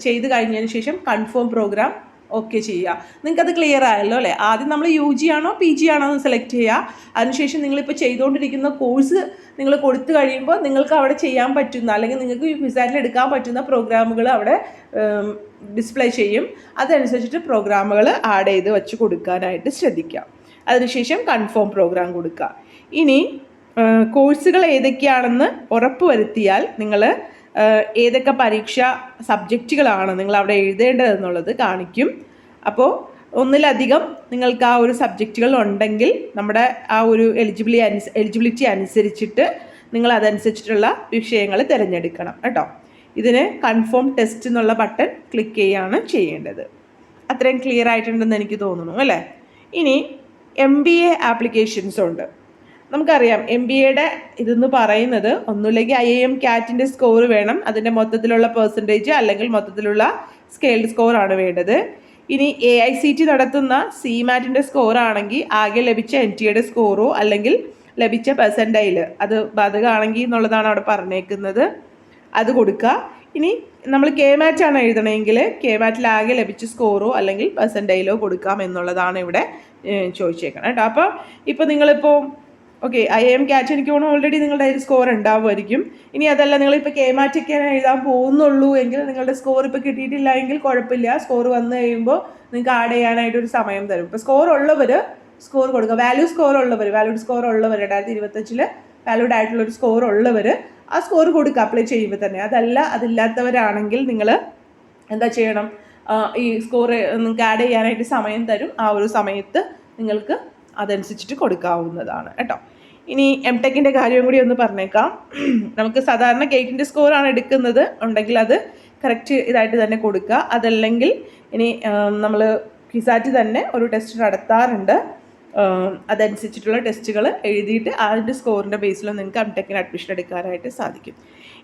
ചെയ്ത് കഴിഞ്ഞതിന് ശേഷം കൺഫേം പ്രോഗ്രാം ഓക്കെ ചെയ്യുക. നിങ്ങൾക്കത് ക്ലിയർ ആയല്ലോ അല്ലേ? ആദ്യം നമ്മൾ UG ആണോ PG ആണോ എന്ന് സെലക്ട് ചെയ്യുക. അതിനുശേഷം നിങ്ങളിപ്പോൾ ചെയ്തുകൊണ്ടിരിക്കുന്ന കോഴ്സ് നിങ്ങൾ കൊടുത്തു കഴിയുമ്പോൾ നിങ്ങൾക്ക് അവിടെ ചെയ്യാൻ പറ്റുന്ന അല്ലെങ്കിൽ നിങ്ങൾക്ക് ക്വിസാറ്റിൽ എടുക്കാൻ പറ്റുന്ന പ്രോഗ്രാമുകൾ അവിടെ ഡിസ്പ്ലേ ചെയ്യും. അതനുസരിച്ചിട്ട് പ്രോഗ്രാമുകൾ ആഡ് ചെയ്ത് വെച്ച് കൊടുക്കാനായിട്ട് ശ്രദ്ധിക്കുക. അതിനുശേഷം കൺഫേം പ്രോഗ്രാം കൊടുക്കുക. ഇനി കോഴ്സുകൾ ഏതൊക്കെയാണെന്ന് ഉറപ്പ് വരുത്തിയാൽ നിങ്ങൾ ഏതൊക്കെ പരീക്ഷാ സബ്ജക്റ്റുകളാണ് നിങ്ങൾ അവിടെ എഴുതേണ്ടതെന്നുള്ളത് കാണിക്കും. അപ്പോൾ ഒന്നിലധികം നിങ്ങൾക്ക് ആ ഒരു സബ്ജക്റ്റുകൾ ഉണ്ടെങ്കിൽ നമ്മുടെ ആ ഒരു എലിജിബിലിറ്റി അനുസരിച്ചിട്ട് നിങ്ങൾ അതനുസരിച്ചിട്ടുള്ള വിഷയങ്ങൾ തിരഞ്ഞെടുക്കണം കേട്ടോ. ഇതിന് കൺഫേം ടെസ്റ്റ് എന്നുള്ള ബട്ടൺ ക്ലിക്ക് ചെയ്യുകയാണ് ചെയ്യേണ്ടത്. അത്രയും ക്ലിയർ ആയിട്ടുണ്ടെന്ന് എനിക്ക് തോന്നുന്നു അല്ലേ? ഇനി MBA ആപ്ലിക്കേഷൻസ് ഉണ്ട്. നമുക്കറിയാം MBAയുടെ ഇതെന്ന് പറയുന്നത് ഒന്നുമില്ലെങ്കിൽ IIM CATൻ്റെ സ്കോർ വേണം, അതിൻ്റെ മൊത്തത്തിലുള്ള പെർസെൻറ്റേജ് അല്ലെങ്കിൽ മൊത്തത്തിലുള്ള സ്കെയിൽഡ് സ്കോറാണ് വേണ്ടത്. ഇനി AICT നടത്തുന്ന CMATൻ്റെ സ്കോറാണെങ്കിൽ ആകെ ലഭിച്ച NTAയുടെ സ്കോറോ അല്ലെങ്കിൽ ലഭിച്ച പെർസെൻറ്റൈൽ അത് ബാധകമാണെങ്കിൽ എന്നുള്ളതാണ് അവിടെ പറഞ്ഞേക്കുന്നത്, അത് കൊടുക്കുക. ഇനി നമ്മൾ KMAT ആണ് എഴുതണമെങ്കിൽ KMATൽ ആകെ ലഭിച്ച സ്കോറോ അല്ലെങ്കിൽ പെർസെൻറ്റൈലോ കൊടുക്കാം എന്നുള്ളതാണ് ഇവിടെ ചോദിച്ചേക്കണം കേട്ടോ. അപ്പോൾ ഇപ്പോൾ നിങ്ങളിപ്പോൾ ഓക്കെ IIM CAT എനിക്ക് തോന്നുന്നു ഓൾറെഡി നിങ്ങളുടെ അതിൽ സ്കോർ ഉണ്ടാവുമായിരിക്കും. ഇനി അതല്ല നിങ്ങളിപ്പോൾ KMAT ഒക്കെ എഴുതാൻ പോകുന്നുള്ളൂ എങ്കിൽ നിങ്ങളുടെ സ്കോർ ഇപ്പോൾ കിട്ടിയിട്ടില്ല എങ്കിൽ കുഴപ്പമില്ല, സ്കോർ വന്നു കഴിയുമ്പോൾ നിങ്ങൾക്ക് ആഡ് ചെയ്യാനായിട്ടൊരു സമയം തരും. ഇപ്പോൾ സ്കോർ ഉള്ളവർ സ്കോർ കൊടുക്കുക, വാല്യൂഡ് സ്കോർ ഉള്ളവർ 2025 വാല്യൂഡ് ആയിട്ടുള്ളൊരു സ്കോർ ഉള്ളവർ ആ സ്കോർ കൊടുക്കുക അപ്ലൈ ചെയ്യുമ്പോൾ തന്നെ. അതില്ലാത്തവരാണെങ്കിൽ നിങ്ങൾ എന്താ ചെയ്യണം, ഈ സ്കോർ നിങ്ങൾക്ക് ആഡ് ചെയ്യാനായിട്ട് സമയം തരും, ആ ഒരു സമയത്ത് നിങ്ങൾക്ക് അതനുസരിച്ചിട്ട് കൊടുക്കാവുന്നതാണ് കേട്ടോ. ഇനി MTechൻ്റെ കാര്യം കൂടി ഒന്ന് പറഞ്ഞേക്കാം. നമുക്ക് സാധാരണ ഗേറ്റിൻ്റെ സ്കോറാണ് എടുക്കുന്നത് ഉണ്ടെങ്കിൽ അത് കറക്റ്റ് ഇതായിട്ട് തന്നെ കൊടുക്കുക. അതല്ലെങ്കിൽ ഇനി നമ്മൾ ക്വിസാറ്റ് തന്നെ ഒരു ടെസ്റ്റ് നടത്താറുണ്ട്, അതനുസരിച്ചിട്ടുള്ള ടെസ്റ്റുകൾ എഴുതിയിട്ട് അതിൻ്റെ സ്കോറിൻ്റെ ബേസിൽ നിങ്ങൾക്ക് MTechന് അഡ്മിഷൻ എടുക്കാനായിട്ട് സാധിക്കും.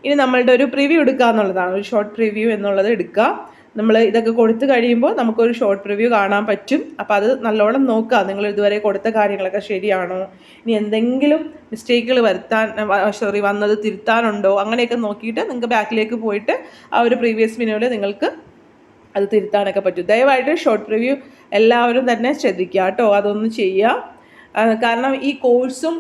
ഇനി നമ്മളുടെ ഒരു പ്രിവ്യൂ എടുക്കുക എന്നുള്ളതാണ്, ഒരു ഷോർട്ട് പ്രിവ്യൂ എന്നുള്ളത് എടുക്കുക. നമ്മൾ ഇതൊക്കെ കൊടുത്തു കഴിയുമ്പോൾ നമുക്കൊരു ഷോർട്ട് റിവ്യൂ കാണാൻ പറ്റും. അപ്പോൾ അത് നല്ലോണം നോക്കുക, നിങ്ങൾ ഇതുവരെ കൊടുത്ത കാര്യങ്ങളൊക്കെ ശരിയാണോ, ഇനി എന്തെങ്കിലും മിസ്റ്റേക്കുകൾ വന്നത് തിരുത്താനുണ്ടോ, അങ്ങനെയൊക്കെ നോക്കിയിട്ട് നിങ്ങൾക്ക് ബാക്കിലേക്ക് പോയിട്ട് ആ ഒരു പ്രീവിയസ് വീഡിയോയിൽ നിങ്ങൾക്ക് അത് തിരുത്താനൊക്കെ പറ്റും. ദയവായിട്ട് ഷോർട്ട് റിവ്യൂ എല്ലാവരും തന്നെ ശ്രദ്ധിക്കുക കേട്ടോ, അതൊന്ന് ചെയ്യുക. കാരണം ഈ കോഴ്സും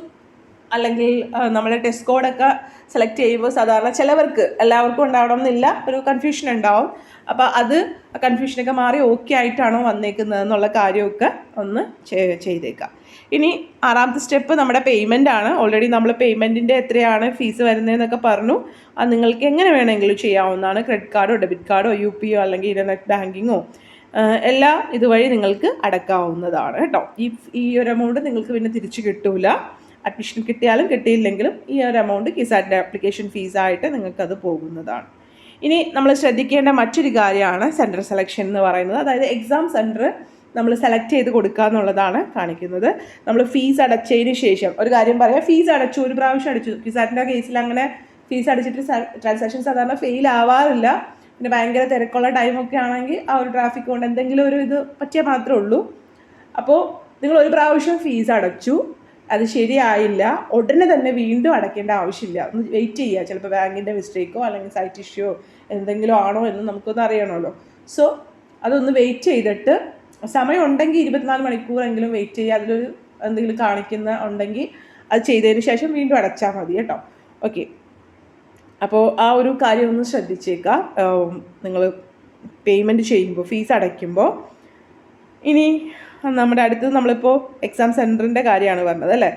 അല്ലെങ്കിൽ നമ്മുടെ ടെസ്റ്റ് കോഡൊക്കെ സെലക്ട് ചെയ്യുമ്പോൾ സാധാരണ ചിലവർക്ക് എല്ലാവർക്കും ഉണ്ടാവണം എന്നില്ല, ഒരു കൺഫ്യൂഷൻ ഉണ്ടാവും. അപ്പോൾ അത് കൺഫ്യൂഷനൊക്കെ മാറി ഓക്കെ ആയിട്ടാണോ വന്നേക്കുന്നത് എന്നുള്ള കാര്യമൊക്കെ ഒന്ന് ചെയ്തേക്കാം. ഇനി 6ാമത്തെ സ്റ്റെപ്പ് നമ്മുടെ പേയ്മെൻ്റ് ആണ്. ഓൾറെഡി നമ്മൾ പേയ്മെൻറ്റിൻ്റെ എത്രയാണ് ഫീസ് വരുന്നതെന്നൊക്കെ പറഞ്ഞു. അത് നിങ്ങൾക്ക് എങ്ങനെ വേണമെങ്കിലും ചെയ്യാവുന്നതാണ്. ക്രെഡിറ്റ് കാർഡോ ഡെബിറ്റ് കാർഡോ UPO അല്ലെങ്കിൽ ഇൻ്റർനെറ്റ് ബാങ്കിങ്ങോ എല്ലാം ഇതുവഴി നിങ്ങൾക്ക് അടക്കാവുന്നതാണ് കേട്ടോ. ഈ ഒരു എമൗണ്ട് നിങ്ങൾക്ക് പിന്നെ തിരിച്ച് കിട്ടൂല. അഡ്മിഷൻ കിട്ടിയാലും കിട്ടിയില്ലെങ്കിലും ഈ ഒരു എമൗണ്ട് ക്വിസാറ്റിൻ്റെ ആപ്ലിക്കേഷൻ ഫീസായിട്ട് നിങ്ങൾക്കത് പോകുന്നതാണ്. ഇനി നമ്മൾ ശ്രദ്ധിക്കേണ്ട മറ്റൊരു കാര്യമാണ് സെൻറ്റർ സെലക്ഷൻ എന്ന് പറയുന്നത്. അതായത് എക്സാം സെൻറ്റർ നമ്മൾ സെലക്ട് ചെയ്ത് കൊടുക്കുക എന്നുള്ളതാണ് കാണിക്കുന്നത്. നമ്മൾ ഫീസ് അടച്ചതിന് ശേഷം ഒരു കാര്യം പറയാം, ഫീസ് അടച്ചു, ഒരു പ്രാവശ്യം അടച്ചു. ക്വിസാറ്റിൻ്റെ കേസിൽ അങ്ങനെ ഫീസ് അടച്ചിട്ട് ട്രാൻസാക്ഷൻ സാധാരണ ഫെയിൽ ആവാറില്ല. പിന്നെ ഭയങ്കര തിരക്കുള്ള ടൈമൊക്കെ ആണെങ്കിൽ ആ ഒരു ട്രാഫിക് കൊണ്ട് എന്തെങ്കിലും ഒരു ഇത് പറ്റിയാൽ മാത്രമേ ഉള്ളൂ. അപ്പോൾ നിങ്ങൾ ഒരു പ്രാവശ്യം ഫീസ് അടച്ചു, അത് ശരിയായില്ല, ഉടനെ തന്നെ വീണ്ടും അടയ്ക്കേണ്ട ആവശ്യമില്ല. ഒന്ന് വെയിറ്റ് ചെയ്യുക. ചിലപ്പോൾ ബാങ്കിൻ്റെ മിസ്റ്റേക്കോ അല്ലെങ്കിൽ സൈറ്റ് ഇഷ്യൂയോ എന്തെങ്കിലും ആണോ എന്ന് നമുക്കൊന്ന് അറിയണമല്ലോ. സോ അതൊന്ന് വെയിറ്റ് ചെയ്തിട്ട് സമയം ഉണ്ടെങ്കിൽ 24 മണിക്കൂറെങ്കിലും വെയിറ്റ് ചെയ്യുക. അതിലൊരു എന്തെങ്കിലും കാണിക്കുന്ന ഉണ്ടെങ്കിൽ അത് ചെയ്തതിന് ശേഷം വീണ്ടും അടച്ചാൽ മതി കേട്ടോ. ഓക്കെ, അപ്പോൾ ആ ഒരു കാര്യം ഒന്ന് ശ്രദ്ധിച്ചേക്കാം. നിങ്ങൾ പേയ്മെൻറ്റ് ചെയ്യുമ്പോൾ, ഫീസ് അടയ്ക്കുമ്പോൾ ഇനി നമ്മുടെ അടുത്തത് നമ്മളിപ്പോൾ എക്സാം സെൻറ്ററിൻ്റെ കാര്യമാണ് പറഞ്ഞത് അല്ലേ.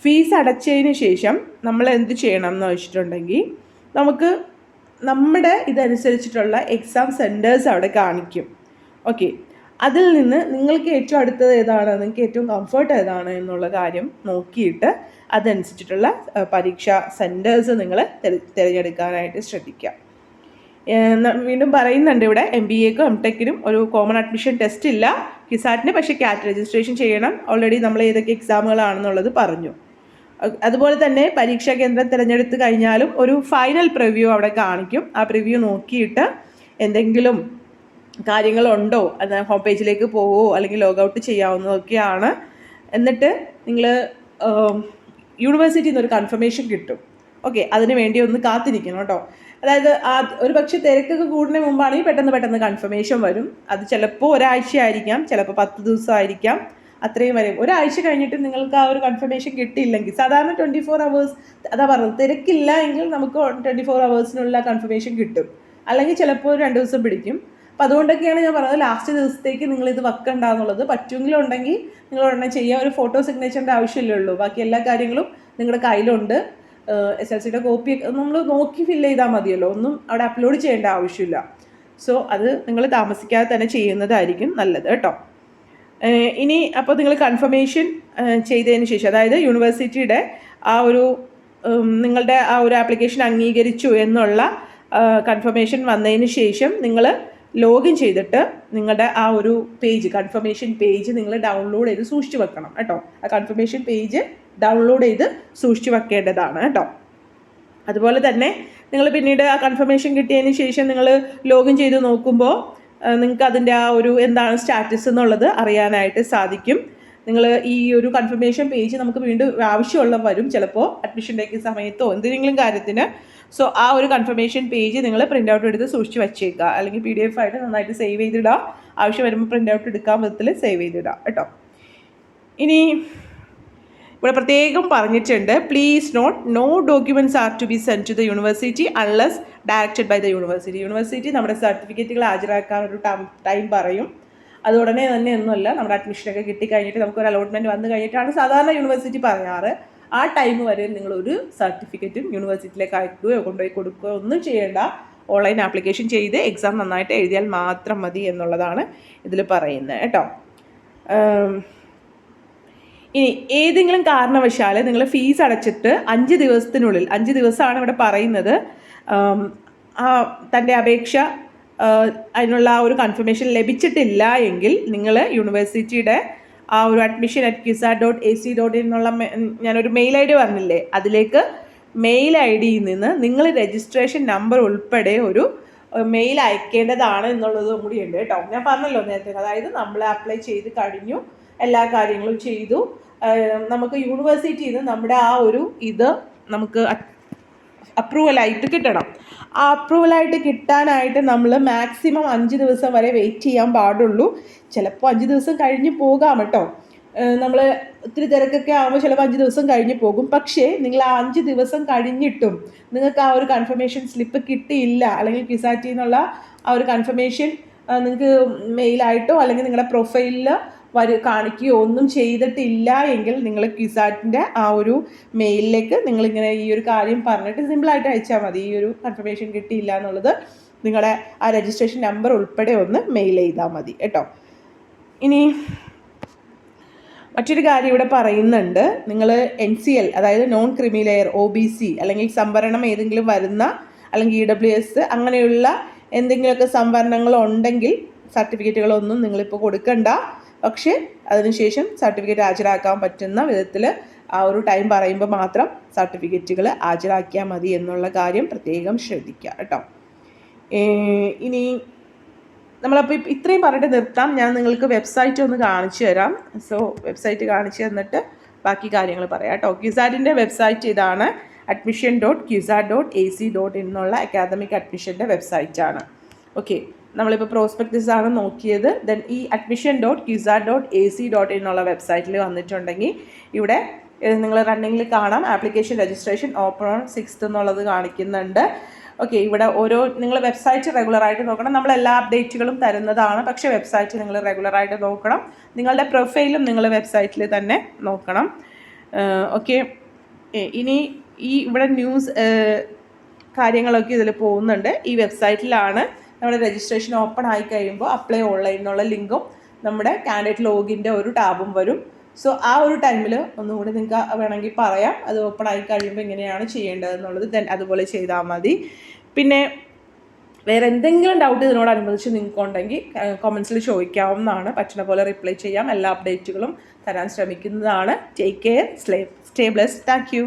ഫീസ് അടച്ചതിന് ശേഷം നമ്മൾ എന്ത് ചെയ്യണം എന്ന് വെച്ചിട്ടുണ്ടെങ്കിൽ നമുക്ക് നമ്മുടെ ഇതനുസരിച്ചിട്ടുള്ള എക്സാം സെൻറ്റേഴ്സ് അവിടെ കാണിക്കും. ഓക്കെ, അതിൽ നിന്ന് നിങ്ങൾക്ക് ഏറ്റവും അടുത്തത് ഏതാണ്, നിങ്ങൾക്ക് ഏറ്റവും കംഫർട്ട് ഏതാണ് എന്നുള്ള കാര്യം നോക്കിയിട്ട് അതനുസരിച്ചിട്ടുള്ള പരീക്ഷാ സെൻറ്റേഴ്സ് നിങ്ങൾ തിരഞ്ഞെടുക്കാനായിട്ട് ശ്രദ്ധിക്കുക. വീണ്ടും പറയുന്നുണ്ട് ഇവിടെ MBAക്കും MTechനും ഒരു കോമൺ അഡ്മിഷൻ ടെസ്റ്റ് ഇല്ല, ക്യുസാറ്റിന് പക്ഷേ CAT രജിസ്ട്രേഷൻ ചെയ്യണം. ഓൾറെഡി നമ്മൾ ഏതൊക്കെ എക്സാമുകളാണെന്നുള്ളത് പറഞ്ഞു. അതുപോലെ തന്നെ പരീക്ഷാ കേന്ദ്രം തിരഞ്ഞെടുത്ത് കഴിഞ്ഞാലും ഒരു ഫൈനൽ പ്രിവ്യൂ അവിടെ കാണിക്കും. ആ പ്രിവ്യൂ നോക്കിയിട്ട് എന്തെങ്കിലും കാര്യങ്ങളുണ്ടോ അത് ഹോം പേജിലേക്ക് പോവോ അല്ലെങ്കിൽ ലോഗൗട്ട് ചെയ്യാവുന്നതൊക്കെയാണ്. എന്നിട്ട് നിങ്ങൾ യൂണിവേഴ്സിറ്റിയിൽ നിന്നൊരു കൺഫർമേഷൻ കിട്ടും. ഓക്കെ, അതിന് വേണ്ടി ഒന്ന് കാത്തിരിക്കണം കേട്ടോ. അതായത് ഒരു പക്ഷേ തിരക്കൊക്കെ കൂടുന്നതിന് മുമ്പാണെങ്കിൽ പെട്ടെന്ന് കൺഫർമേഷൻ വരും. അത് ചിലപ്പോൾ ഒരാഴ്ച ആയിരിക്കാം, ചിലപ്പോൾ 10 ദിവസമായിരിക്കാം, അത്രയും വരും. ഒരാഴ്ച കഴിഞ്ഞിട്ട് നിങ്ങൾക്ക് ആ ഒരു കൺഫർമേഷൻ കിട്ടിയില്ലെങ്കിൽ സാധാരണ 24 hours, അതാ പറഞ്ഞത്, തിരക്കില്ല എങ്കിൽ നമുക്ക് 24 hours കൺഫർമേഷൻ കിട്ടും. അല്ലെങ്കിൽ ചിലപ്പോൾ 2 ദിവസം പിടിക്കും. അപ്പം അതുകൊണ്ടൊക്കെയാണ് ഞാൻ പറഞ്ഞത് ലാസ്റ്റ് ദിവസത്തേക്ക് നിങ്ങളിത് വെക്കണ്ട എന്നുള്ളത്. പറ്റുമെങ്കിലുണ്ടെങ്കിൽ നിങ്ങൾ ഉടനെ ചെയ്യുക. ഒരു ഫോട്ടോ സിഗ്നേച്ചറിൻ്റെ ആവശ്യമല്ലേ ഉള്ളൂ, ബാക്കി എല്ലാ കാര്യങ്ങളും നിങ്ങളുടെ കയ്യിലുണ്ട്. SLCയുടെ കോപ്പി നമ്മൾ നോക്കി ഫില്ല് ചെയ്താൽ മതിയല്ലോ, ഒന്നും അവിടെ അപ്ലോഡ് ചെയ്യേണ്ട ആവശ്യമില്ല. സോ അത് നിങ്ങൾ താമസിക്കാതെ തന്നെ ചെയ്യുന്നതായിരിക്കും നല്ലത് കേട്ടോ. ഇനി അപ്പോൾ നിങ്ങൾ കൺഫർമേഷൻ ചെയ്തതിന് ശേഷം, അതായത് യൂണിവേഴ്സിറ്റിയുടെ ആ ഒരു നിങ്ങളുടെ ആ ഒരു ആപ്ലിക്കേഷൻ അംഗീകരിച്ചു എന്നുള്ള കൺഫർമേഷൻ വന്നതിന് ശേഷം നിങ്ങൾ ലോഗിൻ ചെയ്തിട്ട് നിങ്ങളുടെ ആ ഒരു പേജ്, കൺഫർമേഷൻ പേജ് നിങ്ങൾ ഡൗൺലോഡ് ചെയ്ത് സൂക്ഷിച്ച് വെക്കണം കേട്ടോ. ആ കൺഫർമേഷൻ പേജ് ഡൗൺലോഡ് ചെയ്ത് സൂക്ഷിച്ച് വെക്കേണ്ടതാണ് കേട്ടോ. അതുപോലെ തന്നെ നിങ്ങൾ പിന്നീട് ആ കൺഫർമേഷൻ കിട്ടിയതിന് ശേഷം നിങ്ങൾ ലോഗിൻ ചെയ്ത് നോക്കുമ്പോൾ നിങ്ങൾക്ക് അതിൻ്റെ ആ ഒരു എന്താണ് സ്റ്റാറ്റസ് എന്നുള്ളത് അറിയാനായിട്ട് സാധിക്കും. നിങ്ങൾ ഈ ഒരു കൺഫർമേഷൻ പേജ് നമുക്ക് വീണ്ടും ആവശ്യമുള്ള വരും, ചിലപ്പോൾ അഡ്മിഷൻ ഡേക്ക് സമയത്തോ എന്തെങ്കിലും കാര്യത്തിന്. സോ ആ ഒരു കൺഫർമേഷൻ പേജ് നിങ്ങൾ പ്രിൻ്റ് ഔട്ട് എടുത്ത് സൂക്ഷിച്ച് വച്ചേക്കുക, അല്ലെങ്കിൽ PDF ആയിട്ട് നന്നായിട്ട് സേവ് ചെയ്തിടുക. ആവശ്യം വരുമ്പോൾ പ്രിൻ്റ് ഔട്ട് എടുക്കാൻ വിധത്തിൽ സേവ് ചെയ്തിടുക കേട്ടോ. ഇനി ഇവിടെ പ്രത്യേകം പറഞ്ഞിട്ടുണ്ട്, please note, no documents are to be send to the university unless directed by the university. University നമ്മുടെ സർട്ടിഫിക്കറ്റുകൾ ഹാജരാക്കാൻ ഒരു ടൈം പറയും. അത് ഉടനെ തന്നെ ഒന്നുമല്ല, നമ്മുടെ അഡ്മിഷനൊക്കെ കിട്ടിക്കഴിഞ്ഞിട്ട് നമുക്കൊരു അലോട്ട്മെൻറ്റ് വന്നു കഴിഞ്ഞിട്ടാണ് സാധാരണ യൂണിവേഴ്സിറ്റി പറയാറ്. ആ ടൈം വരെ നിങ്ങളൊരു സർട്ടിഫിക്കറ്റും യൂണിവേഴ്സിറ്റിയിലേക്ക് അയക്കുകയോ കൊണ്ടുപോയി കൊടുക്കുകയോ ഒന്നും ചെയ്യേണ്ട. ഓൺലൈൻ ആപ്ലിക്കേഷൻ ചെയ്ത് എക്സാം നന്നായിട്ട് എഴുതിയാൽ മാത്രം മതി എന്നുള്ളതാണ് ഇതിൽ പറയുന്നത് കേട്ടോ. ഇനി ഏതെങ്കിലും കാരണവശാൽ നിങ്ങൾ ഫീസ് അടച്ചിട്ട് 5 ദിവസത്തിനുള്ളിൽ, 5 ദിവസമാണ് ഇവിടെ പറയുന്നത്, തൻ്റെ അപേക്ഷ അതിനുള്ള ആ ഒരു കൺഫർമേഷൻ ലഭിച്ചിട്ടില്ല എങ്കിൽ നിങ്ങൾ യൂണിവേഴ്സിറ്റിയുടെ ആ ഒരു admission@qsat.ac.in എന്നുള്ള ഞാനൊരു മെയിൽ ID പറഞ്ഞില്ലേ, അതിലേക്ക് മെയിൽ IDയിൽ നിന്ന് നിങ്ങൾ രജിസ്ട്രേഷൻ നമ്പർ ഉൾപ്പെടെ ഒരു മെയിൽ അയക്കേണ്ടതാണ് എന്നുള്ളതും കൂടി ഉണ്ട് കേട്ടോ. ഞാൻ പറഞ്ഞല്ലോ നേരത്തെ, അതായത് നമ്മൾ അപ്ലൈ ചെയ്ത് കഴിഞ്ഞു, എല്ലാ കാര്യങ്ങളും ചെയ്തു, നമുക്ക് യൂണിവേഴ്സിറ്റിയിൽ നിന്ന് നമ്മുടെ ആ ഒരു ഇത് നമുക്ക് അപ്രൂവലായിട്ട് കിട്ടണം. ആ അപ്രൂവലായിട്ട് കിട്ടാനായിട്ട് നമ്മൾ മാക്സിമം 5 ദിവസം വരെ വെയിറ്റ് ചെയ്യാൻ പാടുള്ളൂ. ചിലപ്പോൾ 5 ദിവസം കഴിഞ്ഞ് പോകാം കേട്ടോ. നമ്മൾ ഒത്തിരി തിരക്കൊക്കെ ആകുമ്പോൾ ചിലപ്പോൾ 5 ദിവസം കഴിഞ്ഞ് പോകും. പക്ഷേ നിങ്ങൾ ആ 5 ദിവസം കഴിഞ്ഞിട്ടും നിങ്ങൾക്ക് ആ ഒരു കൺഫർമേഷൻ സ്ലിപ്പ് കിട്ടിയില്ല, അല്ലെങ്കിൽ ക്യുസാറ്റിൽ നിന്നുള്ള ആ ഒരു കൺഫർമേഷൻ നിങ്ങൾക്ക് മെയിലായിട്ടോ അല്ലെങ്കിൽ നിങ്ങളുടെ പ്രൊഫൈലിൽ കാണിക്കുകയോ ഒന്നും ചെയ്തിട്ടില്ല എങ്കിൽ നിങ്ങൾ ക്യുസാറ്റിൻ്റെ ആ ഒരു മെയിലിലേക്ക് നിങ്ങളിങ്ങനെ ഈ ഒരു കാര്യം പറഞ്ഞിട്ട് സിമ്പിളായിട്ട് അയച്ചാൽ മതി. ഈ ഒരു കൺഫർമേഷൻ കിട്ടിയില്ല എന്നുള്ളത് നിങ്ങളുടെ ആ രജിസ്ട്രേഷൻ നമ്പർ ഉൾപ്പെടെ ഒന്ന് മെയിൽ ചെയ്താൽ മതി കേട്ടോ. ഇനി മറ്റൊരു കാര്യം ഇവിടെ പറയുന്നുണ്ട്, നിങ്ങൾ NCL അതായത് നോൺ ക്രിമി ലെയർ, OBC അല്ലെങ്കിൽ സംവരണം ഏതെങ്കിലും വരുന്ന, അല്ലെങ്കിൽ EWS അങ്ങനെയുള്ള എന്തെങ്കിലുമൊക്കെ സംവരണങ്ങളുണ്ടെങ്കിൽ സർട്ടിഫിക്കറ്റുകളൊന്നും നിങ്ങളിപ്പോൾ കൊടുക്കണ്ട. പക്ഷേ അതിനുശേഷം സർട്ടിഫിക്കറ്റ് ഹാജരാക്കാൻ പറ്റുന്ന വിധത്തിൽ ആ ഒരു ടൈം പറയുമ്പോൾ മാത്രം സർട്ടിഫിക്കറ്റുകൾ ഹാജരാക്കിയാൽ മതി എന്നുള്ള കാര്യം പ്രത്യേകം ശ്രദ്ധിക്കുക കേട്ടോ. ഇനി നമ്മളപ്പോൾ ഇത്രയും പറഞ്ഞിട്ട് നിർത്താം. ഞാൻ നിങ്ങൾക്ക് വെബ്സൈറ്റ് ഒന്ന് കാണിച്ചു തരാം. സോ വെബ്സൈറ്റ് കാണിച്ചു തന്നിട്ട് ബാക്കി കാര്യങ്ങൾ പറയാം കേട്ടോ. ക്യുസാറ്റിൻ്റെ വെബ്സൈറ്റ് ഇതാണ്, admission.qsat.ac.in എന്നുള്ള അക്കാദമിക് അഡ്മിഷൻ്റെ വെബ്സൈറ്റാണ്. ഓക്കെ, നമ്മളിപ്പോൾ പ്രോസ്പെക്ടസ് ആണ് നോക്കിയത്. ദെൻ ഈ admission.qsat.ac.in എന്നുള്ള വെബ്സൈറ്റിൽ വന്നിട്ടുണ്ടെങ്കിൽ ഇവിടെ നിങ്ങൾ റണ്ണിങ്ങിൽ കാണാം, application registration open on 6th എന്നുള്ളത് കാണിക്കുന്നുണ്ട്. ഓക്കെ, ഇവിടെ നിങ്ങൾ വെബ്സൈറ്റ് റെഗുലറായിട്ട് നോക്കണം. നമ്മൾ എല്ലാ അപ്ഡേറ്റുകളും തരുന്നതാണ്, പക്ഷേ വെബ്സൈറ്റ് നിങ്ങൾ റെഗുലറായിട്ട് നോക്കണം. നിങ്ങളുടെ പ്രൊഫൈലും നിങ്ങൾ വെബ്സൈറ്റിൽ തന്നെ നോക്കണം. ഓക്കെ, ഇനി ഇവിടെ ന്യൂസ് കാര്യങ്ങളൊക്കെ ഇതിൽ പോകുന്നുണ്ട്. ഈ വെബ്സൈറ്റിലാണ് നമ്മുടെ രജിസ്ട്രേഷൻ ഓപ്പൺ ആയി കഴിയുമ്പോൾ അപ്ലൈ ഓൺലൈൻ എന്നുള്ള ലിങ്കും നമ്മുടെ കാൻഡിഡേറ്റ് ലോഗിൻ്റെ ഒരു ടാബും വരും. സോ ആ ഒരു ടൈമിൽ ഒന്നുകൂടി നിങ്ങൾക്ക് വേണമെങ്കിൽ പറയാം, അത് ഓപ്പൺ ആയി കഴിയുമ്പോൾ എങ്ങനെയാണ് ചെയ്യേണ്ടതെന്നുള്ളത്. ദെൻ അതുപോലെ ചെയ്താൽ മതി. പിന്നെ വേറെ എന്തെങ്കിലും ഡൗട്ട് ഇതിനോടനുബന്ധിച്ച് നിങ്ങൾക്ക് ഉണ്ടെങ്കിൽ കമൻസിൽ ചോദിക്കാവുന്നതാണ്. പറ്റുന്ന പോലെ റിപ്ലൈ ചെയ്യാം. എല്ലാ അപ്ഡേറ്റുകളും തരാൻ ശ്രമിക്കുന്നതാണ്. Take care, stay blessed. Thank you.